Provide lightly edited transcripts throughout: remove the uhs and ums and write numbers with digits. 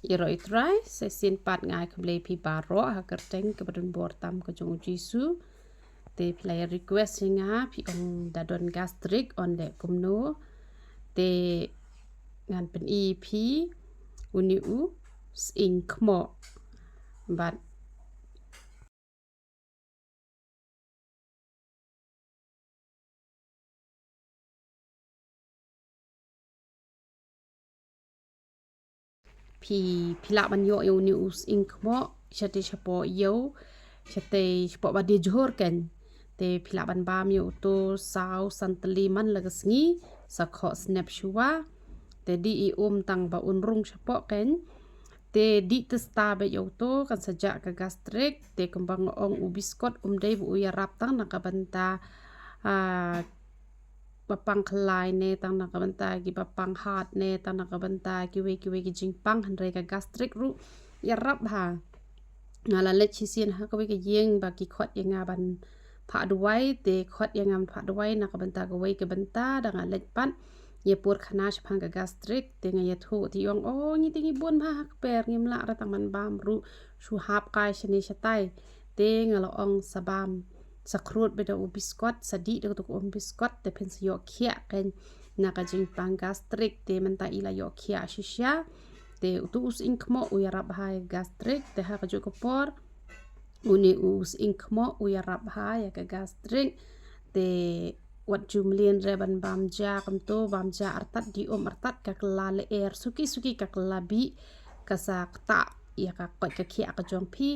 Iro itrai sesin pat ngai kembali pi baro ha kerteng ke badun bor tam ke jong jisu te play request singa pi ong dadon gastric on de kumno te ngan pen ep uni u sing kmo bat pila ban yo uni u sing kmo chate chapo yo chate chapo ba de jor ken te pila ban bam yo to sau santali man lagasngi sakho snap shuwa te di I tang ba unrung chapo ken te di testa be yo to kan sejak ke gastric te kembang ong ubiskot dei bu ya rap tang nakabanta bapang kelai ne tang nakabanta ki bapang heart ne tang nakabanta kiwe ki jingpang hanre ka gastric ru ya rap ha ngala let chisin ha kawe ke yeng ba ki khot yang ban pha duai te khot yang am pha duai nakabanta ka wei ke banta dang let pan ye pur khana chpang ka gastric te nga ye thu ti yong ni tingi bun ma hak per ngim la ra tang man bam ru shu hap kai shini shatai te ngala ong sabam sakrut beda ubiskot sadi de to ubiskot te pen yo khiah ken naka jingpang gastric te menta ila yo khiah shisha te utus inkmo uyarab hai gastric te ha ka jo por uni us inkmo uyarab hai ya ka gastric te wat jumlin reban bamja kamto bamja artat di artat ka kelale air suki ka kelabi kasak ta ya ka kot ka khiah ka jong pi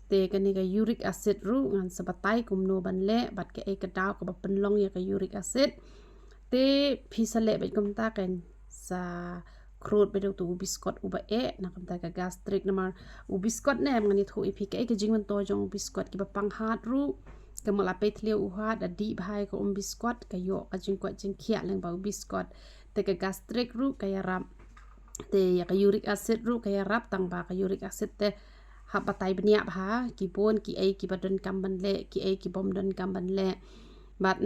te kani ka uric acid ru ngan sabatai kumno ban le bat ka e ka daw ka penlong ya ka uric acid te phisale bet kumta kan sa krut bedo tu ubiskot uba na kumta ka gastric namar ubiskot ne ngani thu ipi ka e ka jingman to jong ubiskot ki bapang hat ru ka mala petlia uha da di bhai ka ubiskot ka yo ka jingkot jing khiah leng ba ubiskot te ka gastric ru ka ya ram te ya ka uric acid ru ka ya rap tang ba ka uric acid te hapatai benia bha ki bon ki ai ki badon kamban le ki ai ki bom don kamban le bat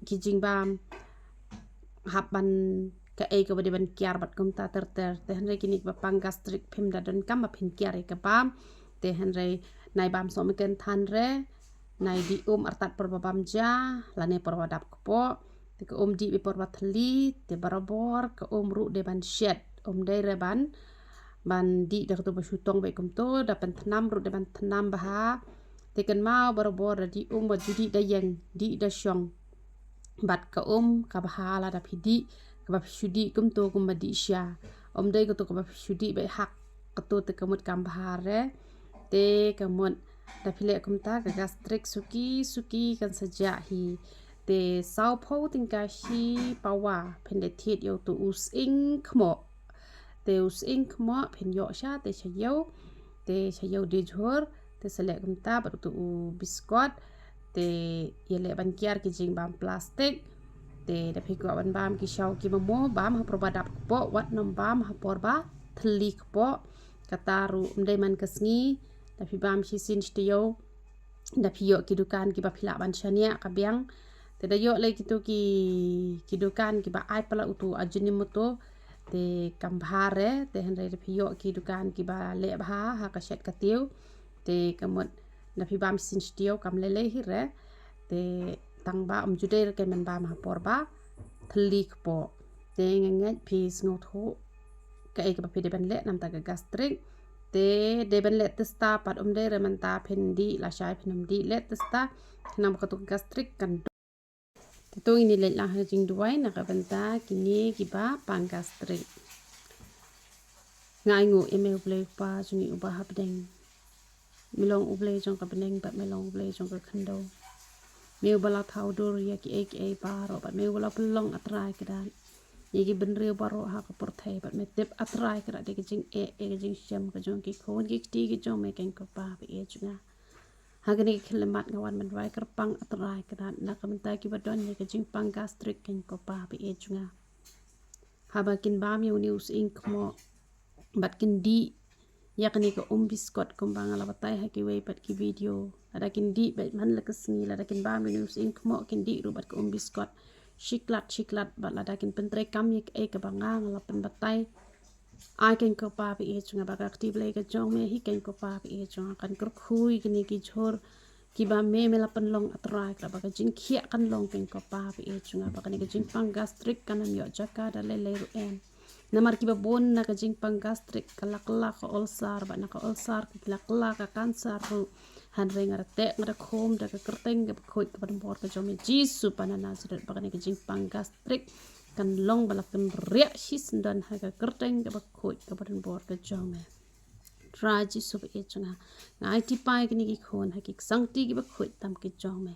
ki jingbam hapan ka ai ka bade ban kiar bat kumta ter te hanre kini ba pang gastric phim da don kam ba phin kiar ka bam te hanre nai bam so me ken than re nai di artat por bam ja lane por wadap ko te ka di be por wathli te barabor ka ru de ban shed de re ban di dak to basutong be kumto da pan thnam ru de ban thnam bah te kan mau barabor di ba judi da yang di da syong bat ka ka bahala da phidi ka ba shudi kumto kumba di sya dai ko to ka ba shudi be hak ka to te kamut kam bahare te kamut da phile kumta ka gastric suki kan saja hi te sau pho tingka shi pawa phende thit yo to us ing khmo te us ing khmo phen yo sha te chayo de jhor te sele kumta ba to biskot te yele ban kiar ki jing bam plastic te da phiko ban bam ki shaw ki mo bam ha probadap po wat nom bam ha porba thlik po kataru mdai man kasngi da phi bam shi sin stiyo da phi yo ki dukan ki ba phila ban shania ka biang te da yo le ki to ki dukan ki ba ai pala utu ajini moto te kambhare te hanre da phi yo ki dukan ki ba le ba ha ka shet ka tiu te kamot na phi bam sin stiyo kam le hi re te tang ba jude ke men ba ma por ba thlik po te ngangat phi sngo thu ka e ka phi de ban le nam ta ka gastric te de ban le testa pat de re man ta phendi la shai phenam di le testa nam ka to gastric kan te to ini le la ha jing duai na ka ban ta kini ki ba pang gastric ngai ngu email ble pa juni uba ha bdeng milong uble jong ka bdeng ba milong uble jong ka khando meu bala thau dur ya ki ai paro bat meu bala pelong atrai kedan yegi benreu baro ha ka porthai bat me tep atrai kera de ke jing ke jing syam ka jong ki khon ki ti ki jong me ken ko pa be e junga ha gani khlemat ngawan man wai kerpang atrai kedan na ka mentai ki badon ye ke jing pang gastric ken ko pa be e junga ha ba kin ba meu news ink mo bat kin di yakni ka biskot kumbang ala batai ha ki wei pat ki video ada kin di bet man la kasngi la kin ba minus ink mo kin di rubat ka biskot shiklat bat la kin pentre kam yek e ka banga la pen batai ai ken ko pa pi e chunga ba ka aktiv le ka jong me hi ken ko pa pi e chunga kan kur khui kini ki chor ki ba me la pan long atrai ka ba ka jing khiah kan long ken ko pa pi e chunga ba kan ka jingpang gastric kan yo jaka da le ru en namar ki ba bon na ka jingpang gastric kalak ka ulcer ba na ka ulcer kalak ka cancer ru han re ngar te ngar khom da ka kerteng ka khoi ka ban bor ka jom jisu panana zret ba kan ka jingpang gastric kan long balak kan ria his dan ha ka kerteng ka ba khoi ka ban bor ka jom Raji sub e chunga ngai ti pai kini ki khon ha ki sang ti ki ba khoi tam ki jong me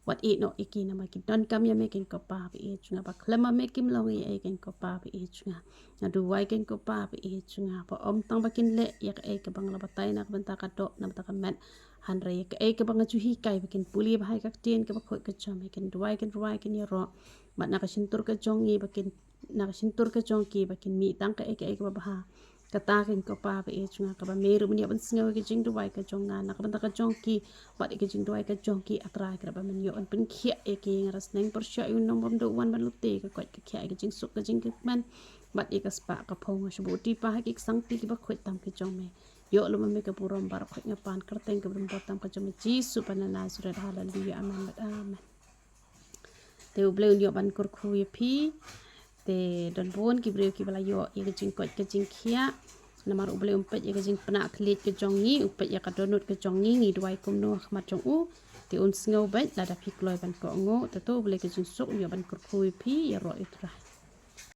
wat e no e ki na ma ki don kam ya me ken ko pa e chunga ba klama me kim long e ken ko pa e chunga na du wai ken ko pa e chunga pa om tang ba kin le ya e ka bang la ba tai na ban ta ka do na ta ka met han re ka e ka bang chu hi kai ba kin puli ba hai ka tien ka ba khoi ka jong me ken duai ken ya ro ba na ka shin tur ka jong i ba kin na ka shin tur ka jong ki ba kin mi tang ka e ka ba ha kata ken ko pa e chunga ka ba meru mni ban singaw ke jing duwai ka jonga na ka ban ka jongki bat ke jing duwai ka jongki atra ka ba men yo an pin khia e ke ngaras neng por sha yu nom bom do wan ban lutte ka kwat ka khia ke jing suk ka jing man bat e ka spa ka phong shu ti pa ha ki sang ti ki ba khoi tam ke jong me yo lo me ka purom bar khoi nga pan kerteng ka brum tam ka jong ji su panana surat haleluya amen amen te uble yo ban kur khu ye pi te don bon ki breu ki bala yo ye ka jing kwat ka jing khia namar uble umpet ya kajing pena klit ke jongi upet ya kadonut ke jongi ngi duai kumno khmat jong u ti un sngo bet la da pikloi ban ko ngo to uble ke jing sok yo ban kur khui pi ya ro itra